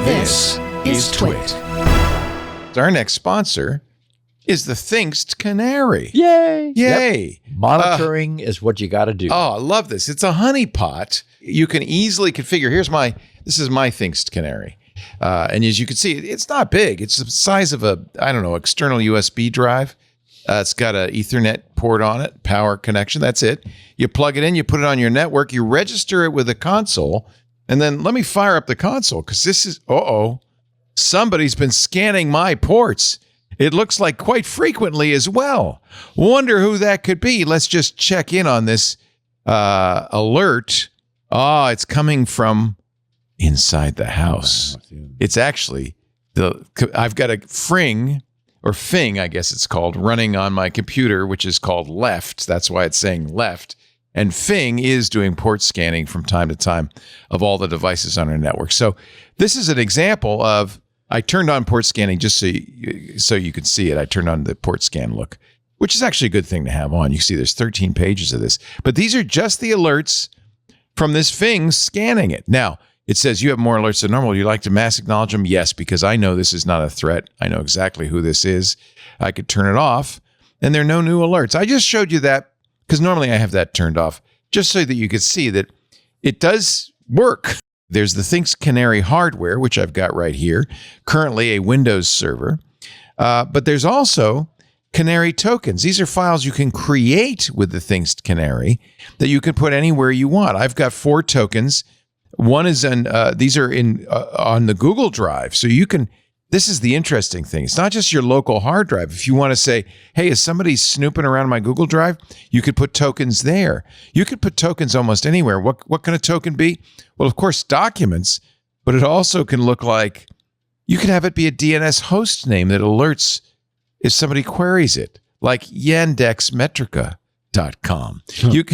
This is Twit. Our next sponsor is the Thinkst Canary. Yay! Yay! Yep. Monitoring is what you got to do. Oh, I love this. It's a honey pot. You can easily configure. This is my Thinkst Canary. And as you can see, it's not big. It's the size of external USB drive. It's got an Ethernet port on it, power connection. That's it. You plug it in, you put it on your network, you register it with a console, and then let me fire up the console because this is, somebody's been scanning my ports. It looks like quite frequently as well. Wonder who that could be. Let's just check in on this alert. It's coming from inside the house. It's actually I've got a Fing, I guess it's called, running on my computer, which is called Left. That's why it's saying Left. And Fing is doing port scanning from time to time of all the devices on our network. So this is an example of, I turned on port scanning just so you can see it. I turned on the port scan look, which is actually a good thing to have on. You see there's 13 pages of this. But these are just the alerts from this Fing scanning it. Now, it says you have more alerts than normal. Would you like to mass acknowledge them? Yes, because I know this is not a threat. I know exactly who this is. I could turn it off, and there are no new alerts. I just showed you that because normally I have that turned off, just so that you could see that it does work. There's the Thinkst Canary hardware, which I've got right here, currently a Windows server. But there's also Canary tokens. These are files you can create with the Thinkst Canary that you can put anywhere you want. I've got 4 tokens. One is these are on the Google Drive. So you can, this is the interesting thing. It's not just your local hard drive. If you want to say, hey, is somebody snooping around my Google Drive? You could put tokens there. You could put tokens almost anywhere. What can a token be? Well, of course, documents, but it also can look like, you could have it be a DNS host name that alerts if somebody queries it, like yandexmetrica.com. You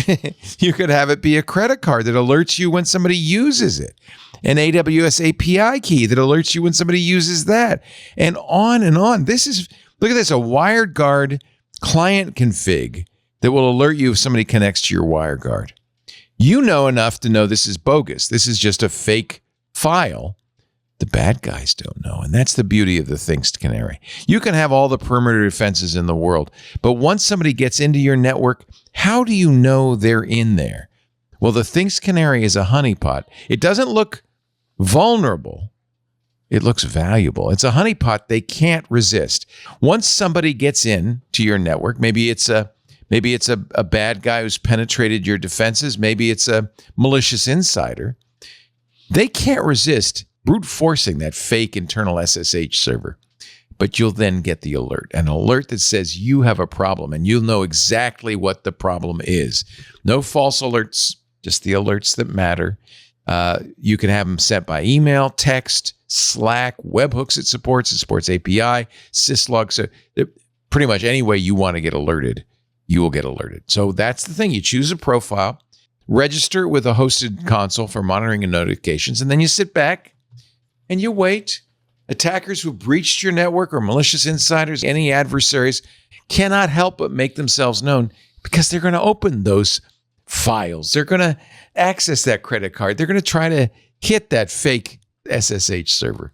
could have it be a credit card that alerts you when somebody uses it, an AWS API key that alerts you when somebody uses that, and on and on. Look at this, a WireGuard client config that will alert you if somebody connects to your WireGuard. You know enough to know this is bogus. This is just a fake file. The bad guys don't know, and that's the beauty of the Thinkst Canary. You can have all the perimeter defenses in the world, but once somebody gets into your network, how do you know they're in there? Well, the Thinkst Canary is a honeypot. It doesn't look vulnerable. It looks valuable. It's a honeypot they can't resist. Once somebody gets in to your network, maybe it's a bad guy who's penetrated your defenses. Maybe it's a malicious insider. They can't resist brute forcing that fake internal SSH server. But you'll then get the alert, an alert that says you have a problem, and you'll know exactly what the problem is. No false alerts, just the alerts that matter. You can have them sent by email, text, Slack, webhooks it supports API, syslog. So pretty much any way you want to get alerted, you will get alerted. So that's the thing. You choose a profile, register with a hosted console for monitoring and notifications, and then you sit back and you wait. Attackers who breached your network or malicious insiders, any adversaries, cannot help but make themselves known because they're going to open those files. They're going to access that credit card. They're going to try to hit that fake SSH server.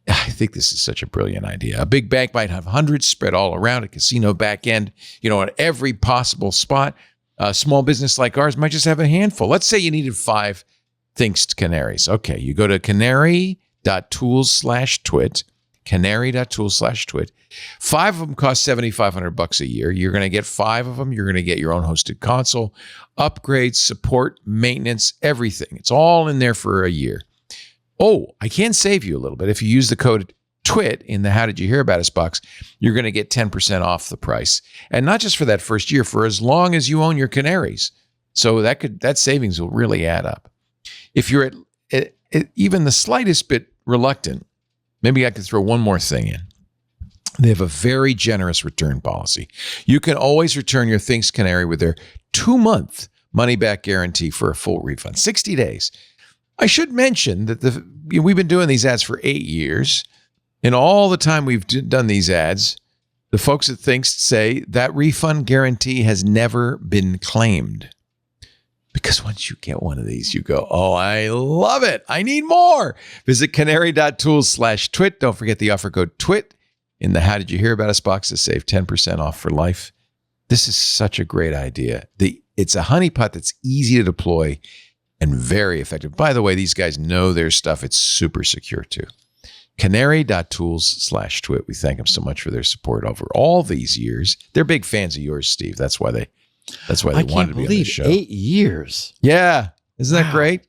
I think this is such a brilliant idea. A big bank might have hundreds spread all around, a casino back end, at every possible spot. A small business like ours might just have a handful. Let's say you needed 5 Thinkst Canaries. Okay, you go to canary.tools/twit, canary.tools/twit. 5 of them cost $7,500 a year. You're going to get 5 of them. You're going to get your own hosted console, upgrades, support, maintenance, everything. It's all in there for a year. Oh, I can save you a little bit. If you use the code TWIT in the How Did You Hear About Us box, you're going to get 10% off the price. And not just for that first year, for as long as you own your canaries. So that savings will really add up. If you're at even the slightest bit reluctant, maybe I could throw one more thing in. They have a very generous return policy. You can always return your Thinkst Canary with their 2-month money-back guarantee for a full refund, 60 days. I should mention that we've been doing these ads for 8 years, and all the time we've done these ads, the folks at Thinkst say that refund guarantee has never been claimed. Because once you get one of these, you go, oh, I love it. I need more. Visit canary.tools/twit. Don't forget the offer code TWIT in the How Did You Hear About Us box to save 10% off for life. This is such a great idea. It's a honey pot that's easy to deploy and very effective. By the way, these guys know their stuff. It's super secure too. Canary.tools/twit. We thank them so much for their support over all these years. They're big fans of yours, Steve. That's why they wanted to be on the show. 8 years. Yeah. Isn't that great?